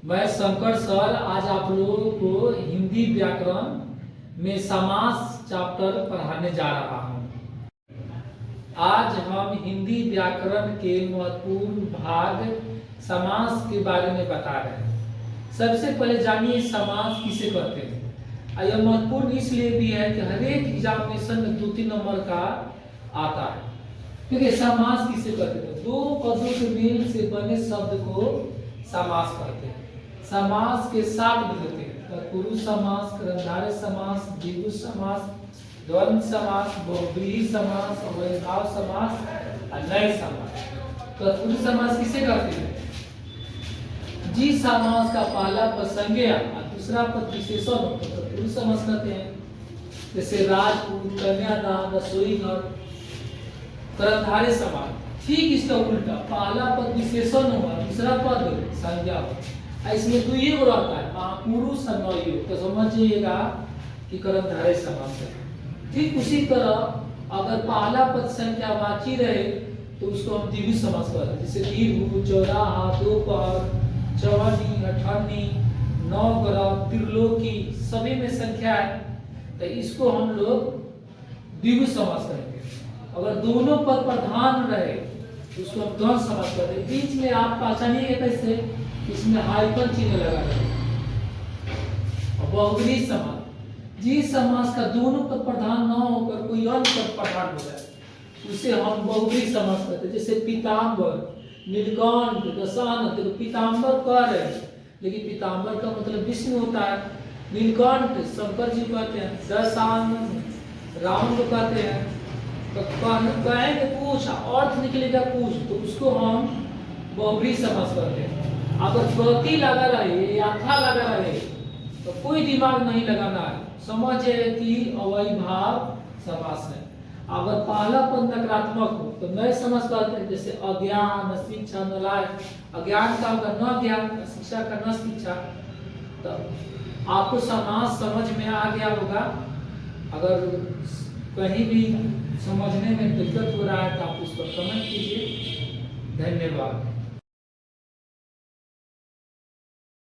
मैं शंकर सर आज आप लोगों को हिंदी व्याकरण में समास चैप्टर पढ़ाने जा रहा हूँ। आज हम हिंदी व्याकरण के महत्वपूर्ण भाग समास के बारे में बता रहे हैं। सबसे पहले जानिए समास किसे कहते हैं। यह महत्वपूर्ण इसलिए भी है कि हर एक एग्जामिनेशन में 2-3 नंबर का आता है। क्योंकि समास किसे कहते हैं, दो पदों के मेल से बने शब्द को समास कहते हैं। समास के 7 विध होते हैं: तत्पुरुष समास, कर्मधारय समास, द्विगु समास, द्वंद्व समास, बहुव्रीहि समास, अव्ययीभाव समास और नए समास। तत्पुरुष समास किसे कहते हैं? जिस समास का पहला पद संज्ञा और दूसरा पद विशेषण हो तो तत्पुरुष समास कहते हैं। जैसे राजपूत, कन्यादान, रसोई घर। कर्मधारय समास ठीक इसका उल्टा, पहला पद विशेषण हुआ, दूसरा पद संज्ञा हो। इसमें तो ये रहता है महापुरुष और नवयुग, तो समझिएगा कि कर्मधारय समास है। ठीक उसी तरह अगर पहला पद संख्यावाची रहे तो उसको हम द्विगु समास कहते हैं। जैसे दीर्घ, चौराहा, दोपहर, चौहनी, अठन्नी, नवग्रह, त्रिलोकी, सभी में संख्या है तो इसको हम लोग द्विगु समास कहेंगे। अगर दोनों पद प्रधान रहे तो उसको हम द्वंद्व समास कहते हैं। बीच में आप पहचानिएगा कैसे, इसमें हाइफन चिन्ह लगा है। और बहुव्रीहि समास, जिस समास का दोनों पद प्रधान न होकर कोई अन्य पद प्रधान हो जाए उसे हम बहुव्रीहि समास कहते हैं। जैसे पीताम्बर, नीलकंठ, दशानन। देखो पीताम्बर कह रहे हैं लेकिन पीताम्बर का मतलब विष्णु होता है। नीलकंठ शंकर जी कहते हैं, दशानन राम को कहते हैं। तो कहेंगे पूछ, अर्थ निकलेगा पूछ, तो उसको हम बहुव्रीहि समास कहते हैं। अगर प्रति लगा रहे या था लगा रहे तो कोई दिमाग नहीं लगाना है, समझे कि अव्ययीभाव समास है। अगर पहला पद नकारात्मक हो तो नए समास कहते हैं। जैसे अज्ञान, अशिक्षा, नलायक। अज्ञान का होगा न ज्ञान, शिक्षा का न शिक्षा। तो आपको समास समझ में आ गया होगा। अगर कहीं भी समझने में दिक्कत हो रहा है तो आप उसको कमेंट कीजिए। धन्यवाद।